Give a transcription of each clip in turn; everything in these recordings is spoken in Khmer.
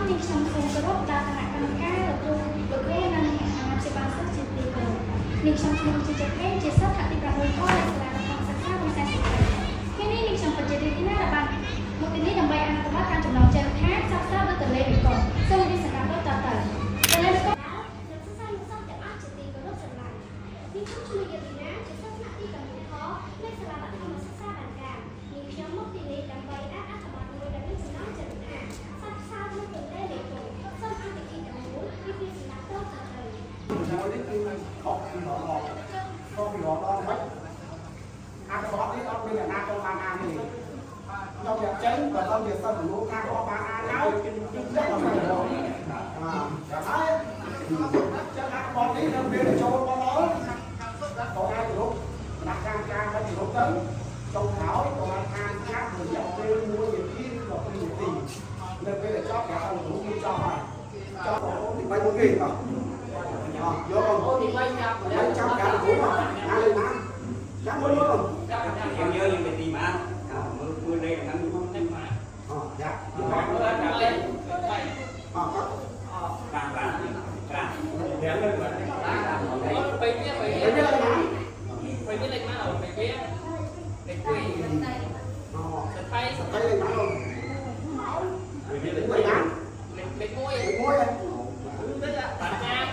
នាងខ្ញុំសូមគោរពដល់គណៈកម្មការលោកគ្រូនិងអាណាព្យាបាលសិស្សជាទីគោរពនាងខ្ញុំឈ្មោះជាចិត្តហេជាសិស្សថ្នាក់ទី6នៃសាលារដ្ឋសិក្សាវិទ្យាសាស្ត្រថ្ងៃនេះនាងខ្ញុំពិតជារីករាយដែលបានមកទីនេះដើម្បីអនុវត្តការចំណងជើងថាសាស្ត្រដោយទន្លេមេគង្គសូមរៀបសម្រាប់ដូចតទៅទន្លេមេគង្គលោកសិស្សនិស្សិតទាំងអស់ជាទីគោរពស្រឡាញ់នាងខ្ញុំឈ្មោះយេរីណាជាសិស្សថ្នាក់ទី9នៃសាលារដ្ឋសិក្សាបានការនាងខ្ញុំមកទីនេះដើម្បីអនុវត្តមួយដែលមានចំណងជើងថាសាស្ត្រដោយទន្លេមេគង្គសូមអន្តរជាតិទាំងមូលពីពីសម្រាប់ដូចតទៅហើយនេះគឺខុសពីរងខុសពីរងមិនអាកបតនេះអត់មានអាណាចង់បានអានទេខ្ញុំយកចេញបើខ្ញុំជាសិស្សមនុស្សថាអត់បានអានហើយខ្ញុំយកមកដល់ហើយចឹងអាកបតនេះនៅពេលចូលមកដល់ក៏អាចរូបដាក់ការបាច់រូបទៅចុងក្រោយក៏អាចអានកាត់រយៈពេល1នាទីឬ2នាទីនៅពេលចប់គេឲ្យរូបគឺចប់ហើយចប់ទី3មុនគេអត់យកអូទី3ចាប់ចាប់ការរូបអាលេណាចាប់មួយមកចាប់យើងយើងទៅទីមកមើលនេះហ្នឹងមកតែមកយ៉ាមកមើលចាប់លេប្រាំយ៉ាងលើបាទពេលនេះលេខមកពេលនេះលេខ2សថៃលេខមកពេលនេះលេខ1លេខ1ទៅតាចាស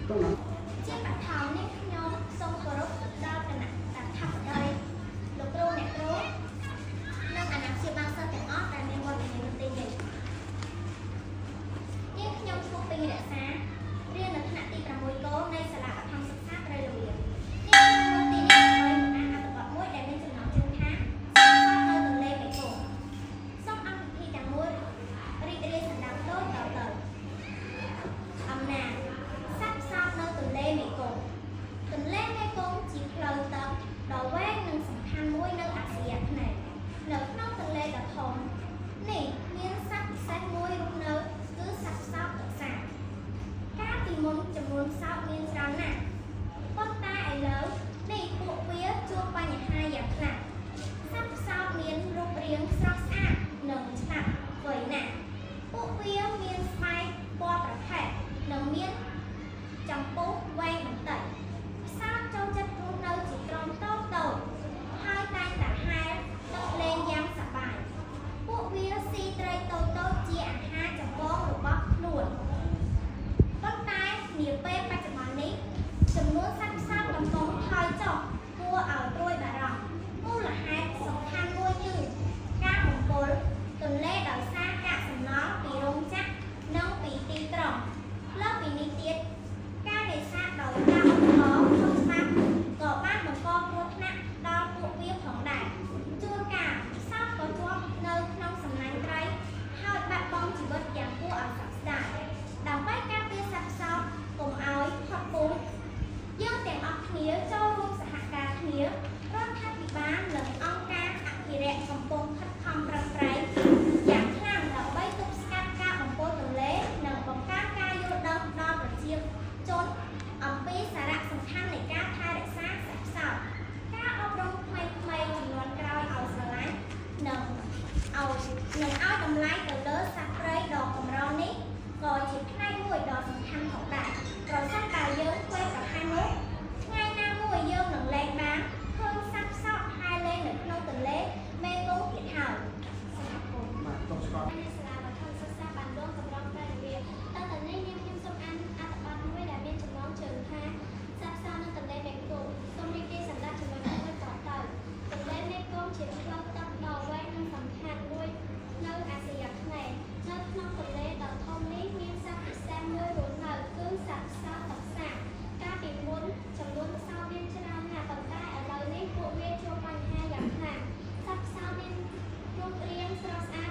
ต้องนั้น ជាបឋមនេះខ្ញុំសូមគោរពដល់គណៈថាបតីលោកគ្រូអ្នកគ្រូនិងអាណាព្យាបាលសិស្សទាំងអស់ដែលមានវត្តមាននៅទីនេះយើងខ្ញុំឈ្មោះពីរក្សារៀននៅថ្នាក់ទី6កូននៃសាលាបឋមសិក្សាព្រៃលវានេះក្នុងទីនេះឲ្យអានអត្ថបទមួយដែលមានចំណងជើងថានៅទន្លេមេគង្គសូមអង្គពិធីទាំងមួយរីករាយសម្ដាប់ដូចតទៅអំណាចសត្វផ្សោតនៅទន្លេមេគង្គទន្លេមេគង្គជាផ្លូវទឹកដ៏វែងនិងសំខាន់មួយនៅអាស៊ីអាគ្នេយ៍នៅក្នុងទន្លេដ៏ធំនេះមានសត្វពិសេសមួយរស់នៅគឺសត្វផ្សោតទឹកសាបកាលពីមុនចំនួនផ្សោតមានច្រើនណាស់ប៉ុន្តែឥឡូវនេះពួកវាជួបបញ្ហាយ៉ាងខ្លាំងសត្វផ្សោតមានរូបរាងស្រស់ស្អាតនិងឆ្លាតវៃណាស់ពួកវាមានស្បែកពណ៌ប្រផេះនិងមានចំពោះវែងបន្តិចផ្សោតចូលចិត្តរស់នៅជាក្រុមតូចៗហើយតែងតែហែលទឹកលេងយ៉ាងសប្បាយពួកវាស៊ីត្រីតូចៗជាអាហារចម្បងរបស់ខ្លួនប៉ុន្តែនាពេលបច្ចុប្បន្ននេះចំនួនសត្វផ្សោតកំពុងថយចុះគួរឲ្យព្រួយបារម្ភមូលហេតុសំខាន់មួយគឺការបំពុលទន្លេដោយសារកាកសំណល់ពីរោងចក្រនិងពីទីក្រុងលើសពីនេះទៀតការនេសាទដោយការឧបករណ៍ខុសច្បាប់ក៏បានបង្កគ្រោះថ្នាក់ដល់ពួកវាផងដែរជួនកាលផ្សោតក៏ជាប់នៅក្នុងសំណាញ់ត្រីហើយបាត់បង់ជីវិតយ៉ាងគួរឲ្យសោកស្ដាយដើម្បីការពារសត្វផ្សោតកុំឲ្យផុតពូជយើងទាំងអស់គ្នាចូលរួមសហការគ្នារដ្ឋាភិបាលនិងអង្គការអភិរក្សកំពុងខិតខំប្រឹងប្រែងយ៉ាងខ្លាំងដើម្បីទប់ស្កាត់ការបំពុលទន្លេនិងបង្កើនការយល់ដឹងដល់ប្រជាជនអំពីសារៈសំខាន់នៃការថែរក្សាសត្វផ្សោតការអប់រំថ្មីៗជំនាន់ក្រោយឲ្យស្រឡាញ់និងឲ្យតម្លៃទៅលើសត្វព្រៃដ៏កម្រនេះក៏ជាផ្នែកមួយដ៏សំខាន់ផងដែរប្រសិនបើយើងធ្វេសប្រហែសនោះថ្ងៃណាមួយយើងនឹងលែងបានឃើញសត្វផ្សោតហែលលេងនៅក្នុងទន្លេមេគង្គទៀតហើយសម្រាប់គុំ បាទទុកស្គាល់ សាលាបឋមសិក្សាបានដងកម្រងព្រៃលវាតើតើនេះខ្ញុំសូមអានអត្ថបទមួយដែលមានចំណងជើងថាសត្វផ្សោតនៅទន្លេមេគង្គសូមរីករាយសម្រាប់ចំណុចមួយតទៅទន្លេមេគង្គជាផ្លូវទឹកដ៏វែងនិងសំខាន់មួយនៅអាស៊ីអាគ្នេយ៍នៅក្នុងទន្លេដ៏ធំនេះមានសត្វពិសេសមួយរស់នៅគឺសត្វផ្សោតទឹកសាបកាលពីមុនចំនួនផ្សោតមានច្រើនណាស់ប៉ុន្តែឥឡូវនេះពួកវាជួបបញ្ហាយ៉ាងខ្លាំងសត្វផ្សោតមានរូបរាងស្រស់ស្អាត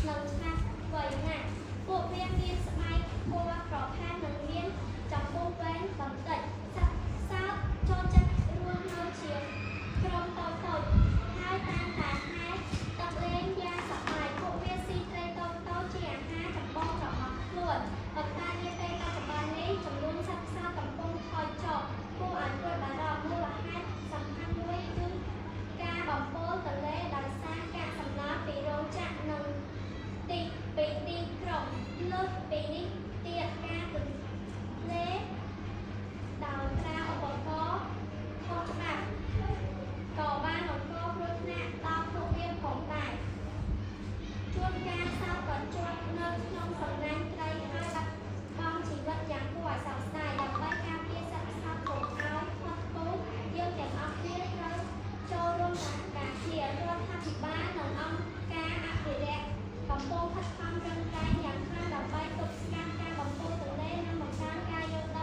និងឆ្លាតវៃណាស់ពួកវាមានស្បែកពណ៌ប្រផេះនិងមានចំពោះវែងបន្តិចសត្វផ្សោតចូលចិត្តរស់នៅជាក្រុមតូចៗហើយតាមតែហែលទឹកលេងយ៉ាងសប្បាយពួកវាស៊ីត្រីតូចៗជាអាហារចម្បងរបស់ខ្លួនប៉ុន្តែនាពេលបច្ចុប្បន្ននេះចំនួនសត្វផ្សោតកំពុងថយចុះគួរឲ្យព្រួយបារម្ភមូលហេតុសំខាន់មួយគឺការបំពុលទន្លេដោយសារកាកសំណល់ពីរោងចក្រនិងទីក្រុងលើសពីនេះទៀតការទន្លេដោយប្រើឧបករណ៍ខុសច្បាប់ក៏បានបង្កគ្រោះថ្នាក់ដល់ពួកវាផងដែរជួនកាលផ្សោតក៏ជាប់នៅក្នុងសំណាញ់ត្រីហើយបាត់បង់ជីវិតយ៉ាងគួរឲ្យសោកស្ដាយដើម្បីការពារសត្វផ្សោតកុំឲ្យផុតពូជយើងទាំងអស់គ្នាត្រូវចូលរួមសហការគ្នារដ្ឋាភិបាលនិងអង្គការអភិរក្សកំពុងខិតខំប្រឹងប្រែងយ៉ាងខ្លាំងដើម្បីទប់ស្កាត់ការបំពុលទន្លេនិងបង្កើនការយល់ដឹង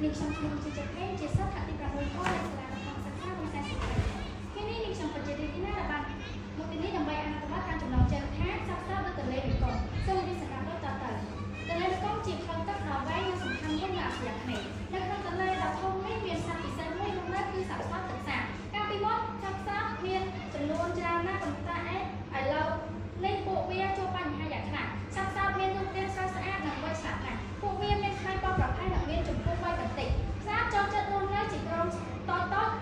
នាងខ្ញុំឈ្មោះជាចភេជាសិស្សថ្នាក់ទី6ខនៃសាលារដ្ឋសិក្សាវិស័យសេដ្ឋកិច្ចថ្ងៃនេះនាងខ្ញុំពិតជារីករាយដែលបានមកទីនេះដើម្បីអនុវត្តការចំណងជើងថាសាកសពនៅទន្លេមេគង្គសូមរៀបសម្រាប់ដូចតទៅទន្លេមេគង្គជាផ្លូវទឹកដ៏វែងនិងសំខាន់មួយនៅអាស៊ីអាគ្នេយ៍នៅក្នុងទន្លេដ៏ធំនេះមានសត្វពិសេសមួយនោះគឺសត្វស្លាបទឹកសាបកាលពីមុនសត្វស្លាបមានចំនួនច្រើនណាស់ប៉ុន្តែឥឡូវនេះពួកវាជួបបញ្ហាយ៉ាងខ្លាំងសត្វស្លាបមានរូបរាងស្រស់ស្អាតនិងវៃឆ្លាតណាស់ពួកវាមានផ្នែកបបប្រភេទនិងមានចំពោះ3បន្តិចស្លាបចូលចិត្តរស់នៅជាក្រុមតូចៗ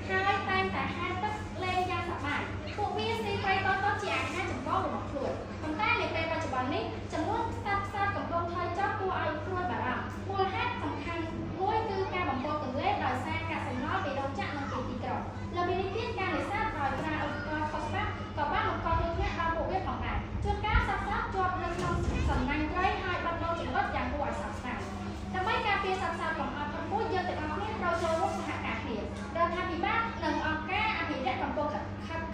ហើយតែងតែហែលទឹកលេងយ៉ាងសប្បាយពួកវាស៊ីព្រៃតូចៗជាអាហារចម្បងរបស់ខ្លួនប៉ុន្តែនៅពេលបច្ចុប្បន្ននេះចំនួនសត្វស្លាបកំពុងថយចុះគួរឲ្យព្រួយបារម្ភមូលហេតុសំខាន់មួយគឺការបំពុលទន្លេដោយសារកាកសំណល់ពីរោងចក្រនិងពីទីក្រុងលើពីនេះទៀតការនេសាទដោយប្រើឧបករណ៍ខុសច្បាប់ក៏បានបង្កគ្រោះថ្នាក់ដល់ពួកវាផងដែរជួនកាលសត្វស្លាបជាប់នៅក្នុងសំណាញ់ត្រីហើយបាត់បង់ជីវិតយ៉ាងគួរឲ្យសោកស្ដាយដើម្បីការពារសត្វស្លាបកុំឲ្យផុតពូជយើងទាំងអស់គ្នាត្រូវចូលរួមសហការគ្នារដ្ឋាភិបាលនិងអង្គការអភិរក្សកំពុងខិត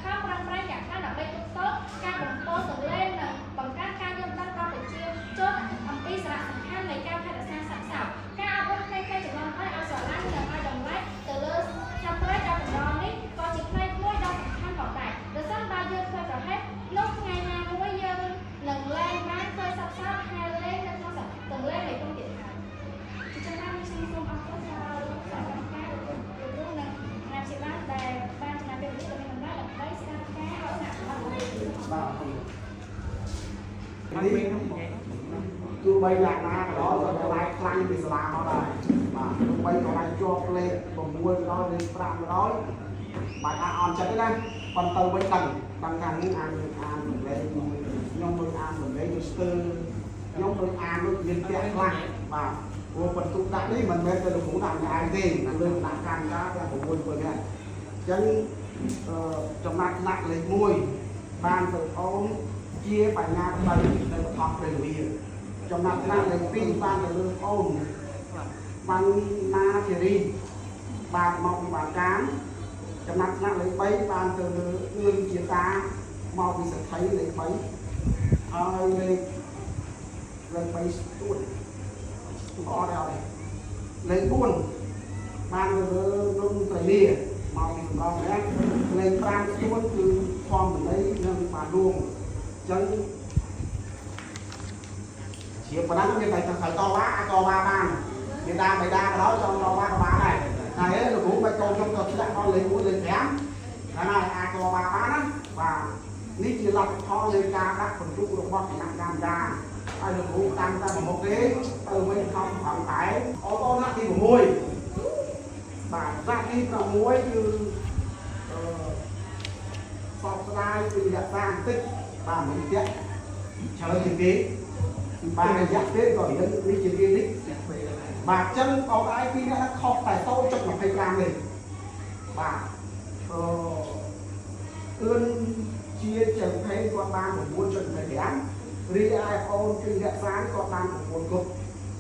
ខំប្រឹងប្រែងយ៉ាងខ្លាំងដើម្បីទប់ទល់ការបំពុលទន្លេនិងបង្កើនការយល់ដឹងដល់ប្រជាជនអំពីសារៈសំខាន់នៃការថែរក្សាសត្វស្លាបការអប់រំផ្នែកចំនួនឲ្យស្រឡាញ់និងឲ្យតម្លៃទៅលើសត្វព្រៃដ៏កម្រនេះក៏ជាផ្នែកមួយដ៏សំខាន់ផងដែរប្រសិនបើយើងធ្វើប្រហែលនោះថ្ងៃណាមួយយើងនឹងលែងបានឃើញសត្វស្លាបហែលលេងនៅក្នុងទន្លេមេគង្គទៀតហើយជាចំណែកនេះខ្ញុំសូមអរគុណដល់សហគមន៍ការរួមនឹងអាណាព្យាបាលដែលបានចំណាយពេលវេលាដ៏មានតម្លៃដើម្បីស្ដាប់ការអនុវត្តបាទនេះទោះបីយ៉ាងណាក៏ដោយក៏ខ្លាយខ្លាំងពីសាលាមកដែរបាទទោះបីក៏ឡាយជាប់លេខ6ដល់លេខ5ដល់បាទអាចអន់ចិត្តទេណាប៉ុន្តែវិញដឹងថានេះអានលេខខ្ញុំមើលអានលេខទៅស្ទើរខ្ញុំទៅអាននោះមានផ្ទះខ្លះបាទព្រោះបន្ទុកដាក់នេះមិនមែនទៅលោកគ្រូដាក់ឯងទេលើដាក់កម្មការទាំង6 7នាក់អញ្ចឹងចំណាត់ថ្នាក់លេខ1បានទៅអូនជាបញ្ញាបត្រនៅបឋមព្រះវិហារចំណាត់ថ្នាក់លេខ2បានទៅលើអូនបានណាជារីបានមកពីបាកានចំណាត់ថ្នាក់លេខ3បានទៅលើអឿនជាតាមកពីសក្ខីលេខ3ហើយលេខ3ស្ទួតអត់ដែរលេខ4បានទៅលើនំត្រីលាមកពីសំរងដែរលេខ5ស្ទួតគឺធម្មន័យនិងបានរួមអញ្ចឹងជាប៉ុណ្ណឹងមានតែតវ៉ាអាចតវ៉ាបានមានដាបៃតាក៏ដោយចង់តវ៉ាក៏បានដែរហើយលោកគ្រូបាច់កូនខ្ញុំក៏ឆ្លាក់អស់លេខ4លេខ5ហើយអាចតវ៉ាបានណាបាទនេះជាលទ្ធផលនៃការដាក់បន្ទុករបស់គណៈកម្មការហើយលោកគ្រូតាំងតែប្រមុខទេទៅវិញខំប្រឹងតែអូនណាទី6បាទថ្នាក់ទី6គឺសពស្ដាយពីរយៈសាបន្តិចបាទមិនទៀតច្រើនជាងគេបាទរយៈទេក៏យើងនេះជាគេនេះបាទចឹងអត់ឯងពីអ្នកខុសតែ0.25នេះបាទអឿនជាចង្ខេគាត់បាន 9.25 រីឯអូនគឺរក្សាគាត់បាន 9 គប់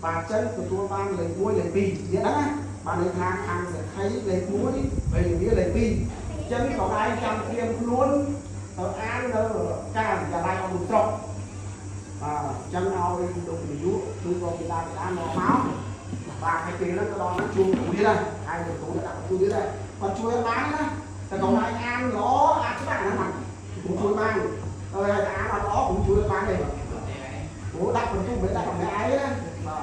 បាទចឹងទទួលបានលេខ1លេខ2និយាយហ្នឹងណាបាទនៅខាងសក្ខីលេខ1ហើយវាលេខ2ចឹងក៏ឯងចាំត្រៀមខ្លួនទៅអាននៅការិយាល័យអង្គស្រុកចឹងឲ្យលោកនាយកគឺក៏ពីដើមមកបាទហើយពេលហ្នឹងក៏ដល់ណាជួបគ្រូទៀតដែរហើយលោកគ្រូដាក់គ្រូទៀតដែរគាត់ជួយបានណាតែកុំឲ្យអានល្អអាចច្បាស់ណាស់គ្រូជួយបានហើយតែអានអត់ល្អគ្រូជួយបានទេគ្រូដាក់បន្ទុកមិនដាក់កម្នាក់ឯងណាបា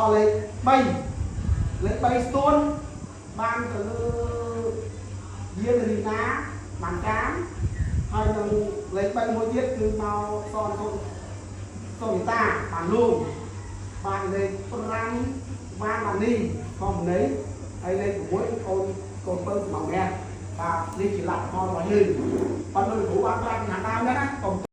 ទលេខ3ស្ទួនបានទៅលើយានរីណាបានកាមហើយនឹងលេខ3មួយទៀតគឺមកសនសូនីតាបានលូងបានលេខ5បានបាននេះខំនេះហើយលេខ6អូនកូនពៅមកនេះបាទនេះជាលក្ខខណ្ឌរបស់យើងប៉ុន្តែលោកគ្រូបានប្រាប់ពីខាងដើមហ្នឹងណា